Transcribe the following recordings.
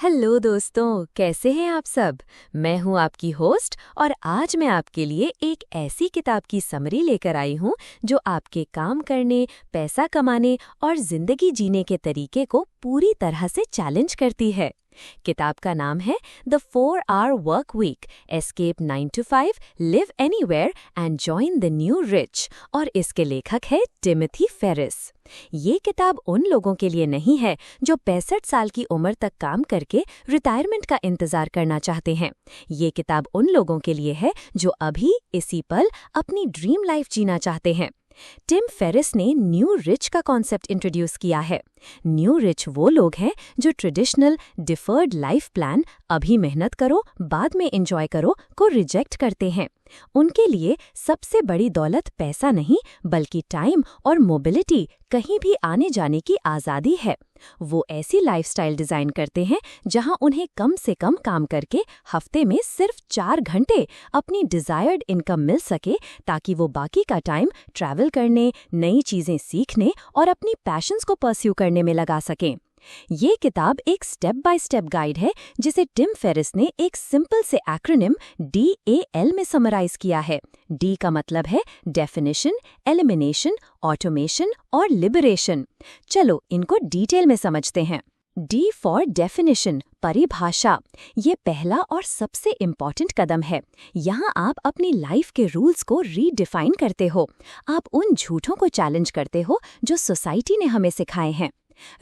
Hello दोस्तों, कैसे हैं आप सब। मैं हूं आपकी होस्ट और आज मैं आपके लिए एक ऐसी किताब की समरी लेकर आई हूं जो आपके काम करने, पैसा कमाने और जिंदगी जीने के तरीके को पूरी तरह से चैलेंज करती है। किताब का नाम है the 4 Hour work week, escape 9 to 5, live anywhere and join the new rich और इसके लेखक है टिमोथी फेरिस। ये किताब उन लोगों के लिए नहीं है जो 65 साल की उम्र तक काम करके रिटायरमेंट का इंतजार करना चाहते हैं। ये किताब उन लोगों के लिए है जो अभी इसी पल अपनी ड्रीम लाइफ जीना चाहते हैं। टिम फेरिस ने न्यू रिच का कॉन्सेप्ट इंट्रोड्यूस किया है। न्यू रिच वो लोग हैं जो ट्रेडिशनल डिफर्ड लाइफ प्लान, अभी मेहनत करो बाद में एंजॉय करो, को रिजेक्ट करते हैं। उनके लिए सबसे बड़ी दौलत पैसा नहीं बल्कि टाइम और मोबिलिटी, कहीं भी आने जाने की आज़ादी है। वो ऐसी लाइफस्टाइल डिज़ाइन करते हैं जहां उन्हें कम से कम काम करके हफ्ते में सिर्फ 4 घंटे अपनी डिज़ायर्ड इनकम मिल सके, ताकि वो बाकी का टाइम ट्रैवल करने, नई चीज़ें सीखने और अपनी पैशंस को परस्यू करने में लगा सकें। ये किताब एक स्टेप बाय स्टेप गाइड है जिसे टिम फेरिस ने एक सिंपल से एक्रोनिम DAL में समराइज किया है। D का मतलब है डेफिनेशन, एलिमिनेशन, ऑटोमेशन और लिबरेशन। चलो इनको डिटेल में समझते हैं। D फॉर डेफिनेशन, परिभाषा। ये पहला और सबसे इम्पॉर्टेंट कदम है। यहाँ आप अपनी लाइफ के रूल्स को रीडिफाइन करते हो। आप उन झूठों को चैलेंज करते हो जो सोसाइटी ने हमें सिखाए हैं।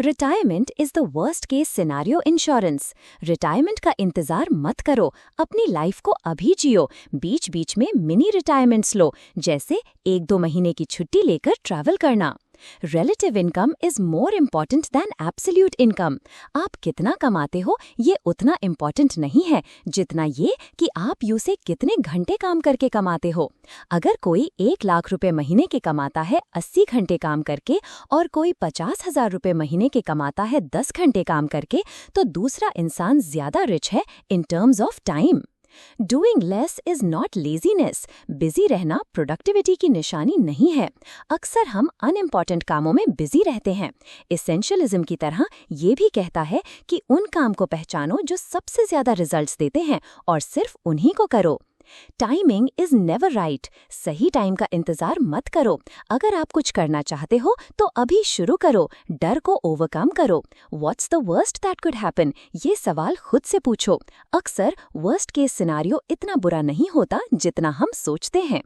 Retirement is the worst case scenario insurance. Retirement का इंतजार मत करो, अपनी लाइफ को अभी जियो। बीच बीच में मिनी रिटायरमेंट्स लो, जैसे 1-2 महीने की छुट्टी लेकर ट्रैवल करना। Relative income is more important than absolute income. आप कितना कमाते हो ये उतना इम्पॉर्टेंट नहीं है जितना ये कि आप यूं कितने घंटे काम करके कमाते हो। अगर कोई 1 लाख रुपए महीने के कमाता है 80 घंटे काम करके और कोई 50,000 रुपए महीने के कमाता है 10 घंटे काम करके, तो दूसरा इंसान ज्यादा रिच है in terms of time. Doing less is not laziness. Busy रहना प्रोडक्टिविटी की निशानी नहीं है। अक्सर हम अनइम्पॉर्टेंट कामों में बिजी रहते हैं। एसेंशियलिज्म की तरह ये भी कहता है कि उन काम को पहचानो जो सबसे ज्यादा रिजल्ट्स देते हैं और सिर्फ उन्हीं को करो। Timing is never write. सही टाइम का इंतजार मत करो। अगर आप कुछ करना चाहते हो तो अभी शुरू करो, डर को ओवरकम करो। What's the worst that could happen, ये सवाल खुद से पूछो। अक्सर वर्स्ट केस सिनारियो इतना बुरा नहीं होता जितना हम सोचते हैं।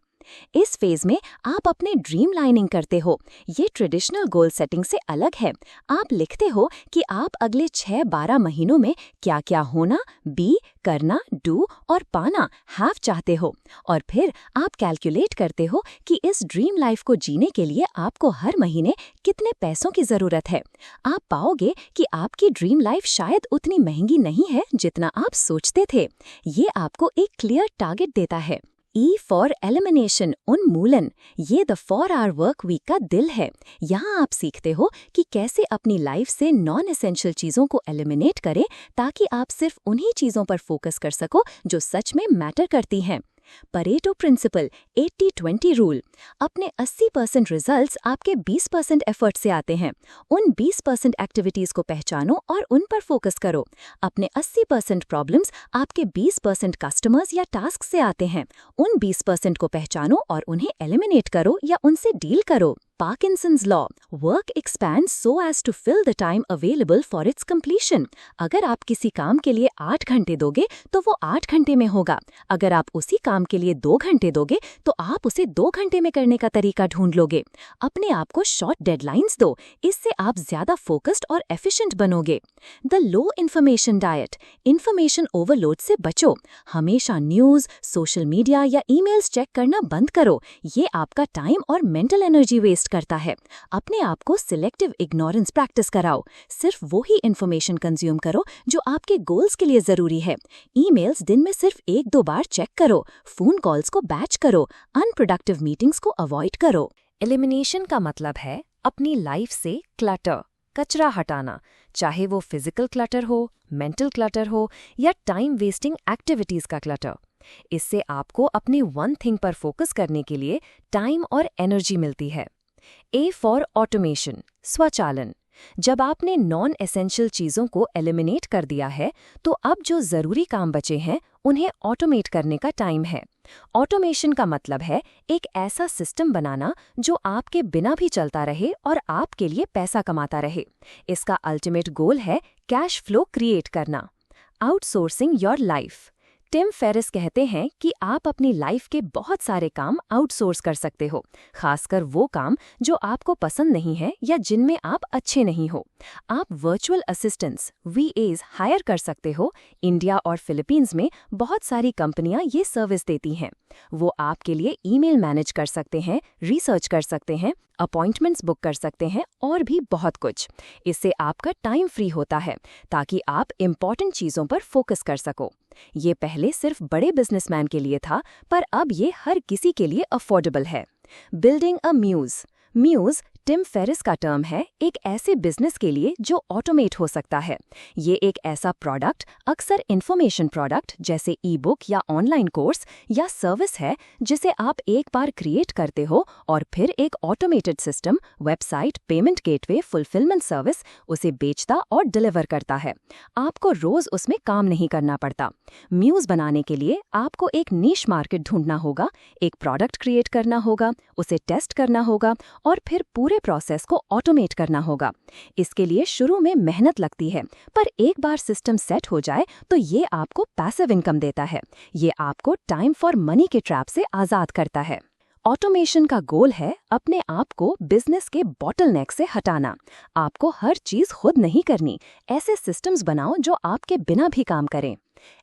इस फेज में आप अपने ड्रीम लाइनिंग करते हो। ये ट्रेडिशनल गोल सेटिंग से अलग है। आप लिखते हो कि आप अगले 6-12 महीनों में क्या क्या होना, बी करना, डू और पाना, हैव चाहते हो। और फिर आप कैलकुलेट करते हो कि इस ड्रीम लाइफ को जीने के लिए आपको हर महीने कितने पैसों की जरूरत है। आप पाओगे कि आपकी ड्रीम लाइफ शायद उतनी महंगी नहीं है जितना आप सोचते थे। ये आपको एक क्लियर टारगेट देता है। E फॉर एलिमिनेशन, उन्मूलन। ये द 4 Hour वर्क वीक का दिल है। यहाँ आप सीखते हो कि कैसे अपनी लाइफ से नॉन एसेंशियल चीज़ों को एलिमिनेट करें, ताकि आप सिर्फ उन्हीं चीज़ों पर फोकस कर सको जो सच में मैटर करती हैं। Pareto principle, 80-20 rule. अपने 80% रिजल्ट्स आपके 20% एफर्ट से आते हैं। उन 20% एक्टिविटीज को पहचानो और उन पर फोकस करो। अपने 80% प्रॉब्लम्स आपके 20% कस्टमर्स या टास्क से आते हैं। उन 20% को पहचानो और उन्हें एलिमिनेट करो या उनसे डील करो। Parkinson's law, work expands so as to fill the time available for its completion. अगर आप किसी काम के लिए 8 घंटे दोगे तो वो 8 घंटे में होगा। अगर आप उसी काम के लिए 2 घंटे दोगे तो आप उसे 2 घंटे में करने का तरीका ढूंढ लोगे। अपने आप को शॉर्ट डेडलाइंस दो, इससे आप ज्यादा फोकस्ड और एफिशिएंट बनोगे। The low information diet, information overload से बचो। हमेशा न्यूज, सोशल मीडिया या ईमेल्स चेक करना बंद करो। ये आपका टाइम और मेंटल एनर्जी वेस्ट करता है। अपने आप को सिलेक्टिव इग्नोरेंस प्रैक्टिस कराओ। सिर्फ वो ही इंफॉर्मेशन कंज्यूम करो जो आपके गोल्स के लिए जरूरी है। ईमेल्स दिन में सिर्फ 1-2 बार चेक करो। फोन कॉल्स को बैच करो। अनप्रोडक्टिव मीटिंग्स को अवॉइड करो। एलिमिनेशन का मतलब है अपनी लाइफ से क्लटर, कचरा हटाना, चाहे वो फिजिकल क्लटर हो, मेंटल क्लटर हो या टाइम वेस्टिंग एक्टिविटीज का क्लटर। इससे आपको अपनी वन थिंग पर फोकस करने के लिए टाइम और एनर्जी मिलती है। ए फॉर ऑटोमेशन, स्वचालन। जब आपने नॉन एसेंशियल चीज़ों को एलिमिनेट कर दिया है, तो अब जो ज़रूरी काम बचे हैं, उन्हें ऑटोमेट करने का टाइम है। ऑटोमेशन का मतलब है एक ऐसा सिस्टम बनाना जो आपके बिना भी चलता रहे और आपके लिए पैसा कमाता रहे। इसका अल्टीमेट गोल है कैश फ्लो क्रिएट करना। Outsourcing your life. Tim Ferriss कहते हैं कि आप अपनी लाइफ के बहुत सारे काम आउटसोर्स कर सकते हो, खासकर वो काम जो आपको पसंद नहीं है या जिनमें आप अच्छे नहीं हो। आप वर्चुअल असिस्टेंट्स VAs हायर कर सकते हो। इंडिया और फिलीपींस में बहुत सारी कंपनियां ये सर्विस देती हैं। वो आपके लिए ईमेल मैनेज कर सकते हैं, रिसर्च कर सकते हैं, अपॉइंटमेंट्स बुक कर सकते हैं और भी बहुत कुछ। इससे आपका टाइम फ्री होता है ताकि आप इम्पॉर्टेंट चीज़ों पर फोकस कर सको। ये पहले सिर्फ बड़े बिजनेसमैन के लिए था, पर अब ये हर किसी के लिए अफोर्डेबल है। Building a muse. Muse Tim Ferriss का टर्म है एक ऐसे बिजनेस के लिए जो ऑटोमेट हो सकता है। ये एक ऐसा प्रोडक्ट, अक्सर इंफॉर्मेशन प्रोडक्ट जैसे ई-बुक या ऑनलाइन कोर्स या सर्विस है, जिसे आप एक बार क्रिएट करते हो और फिर एक automated system, website, payment gateway, fulfilment service उसे बेचता और डिलीवर करता है। आपको रोज उसमें काम नहीं करना पड़ता। म्यूज बनाने के लिए आपको एक नीश मार्केट ढूंढना होगा, एक प्रोडक्ट क्रिएट करना होगा, उसे टेस्ट करना होगा और फिर पूरे प्रोसेस को ऑटोमेट करना होगा। इसके लिए शुरू में मेहनत लगती है, पर एक बार सिस्टम सेट हो जाए तो ये आपको पैसिव इनकम देता है। ये आपको टाइम फॉर मनी के ट्रैप से आज़ाद करता है। ऑटोमेशन का गोल है अपने आप को बिजनेस के बॉटलनेक से हटाना। आपको हर चीज खुद नहीं करनी, ऐसे सिस्टम्स बनाओ जो आपके बिना भी काम करें।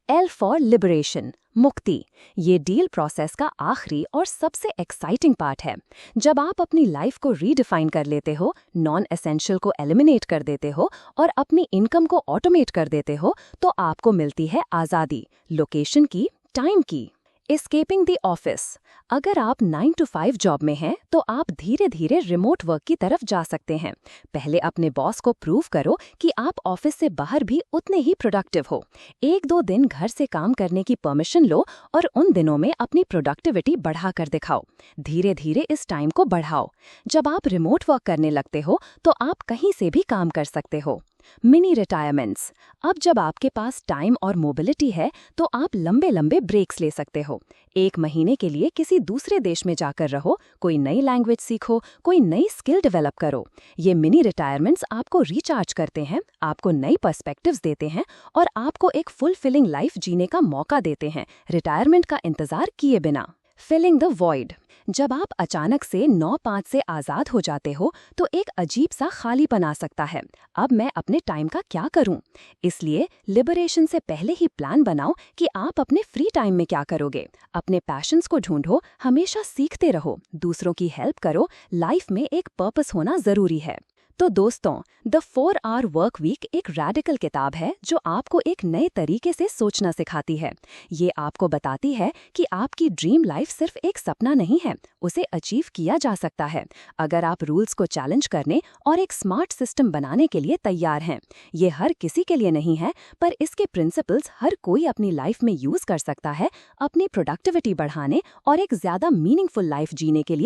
L फॉर लिबरेशन, मुक्ति। ये डील प्रोसेस का आखिरी और सबसे एक्साइटिंग पार्ट है। जब आप अपनी लाइफ को रीडिफाइन कर लेते हो, नॉन एसेंशियल को एलिमिनेट कर देते हो और अपनी इनकम को ऑटोमेट कर देते हो, तो आपको मिलती है आज़ादी, लोकेशन की, टाइम की। Escaping the office. अगर आप 9 to 5 जॉब में हैं, तो आप धीरे धीरे रिमोट वर्क की तरफ जा सकते हैं। पहले अपने बॉस को प्रूव करो कि आप ऑफिस से बाहर भी उतने ही प्रोडक्टिव हो। 1-2 दिन घर से काम करने की परमिशन लो और उन दिनों में अपनी प्रोडक्टिविटी बढ़ाकर दिखाओ। धीरे धीरे इस टाइम को बढ़ाओ। जब आप रिमोट वर्क करने लगते हो, तो आप कहीं से भी काम कर सकते हो। Mini retirements. अब जब आपके पास टाइम और मोबिलिटी है, तो आप लंबे लंबे ब्रेक्स ले सकते हो। 1 महीने के लिए किसी दूसरे देश में जाकर रहो, कोई नई लैंग्वेज सीखो, कोई नई स्किल डेवलप करो। ये मिनी रिटायरमेंट्स आपको रिचार्ज करते हैं, आपको नई पर्सपेक्टिव्स देते हैं और आपको एक फुलफिलिंग लाइफ जीने का मौका देते हैं, रिटायरमेंट का इंतजार किए बिना। Filling the void. जब आप अचानक से 9-5 से आज़ाद हो जाते हो, तो एक अजीब सा खालीपन आ सकता है। अब मैं अपने टाइम का क्या करूं? इसलिए लिबरेशन से पहले ही प्लान बनाओ कि आप अपने फ्री टाइम में क्या करोगे। अपने पैशंस को ढूंढो, हमेशा सीखते रहो, दूसरों की हेल्प करो। लाइफ में एक पर्पस होना जरूरी है। तो दोस्तों, द 4 Hour वर्क वीक एक रैडिकल किताब है जो आपको एक नए तरीके से सोचना सिखाती है। ये आपको बताती है कि आपकी ड्रीम लाइफ सिर्फ एक सपना नहीं है, उसे अचीव किया जा सकता है, अगर आप रूल्स को चैलेंज करने और एक स्मार्ट सिस्टम बनाने के लिए तैयार हैं। ये हर किसी के लिए नहीं है, पर इसके प्रिंसिपल्स हर कोई अपनी लाइफ में यूज कर सकता है, अपनी प्रोडक्टिविटी बढ़ाने और एक ज्यादा मीनिंगफुल लाइफ जीने के लिए।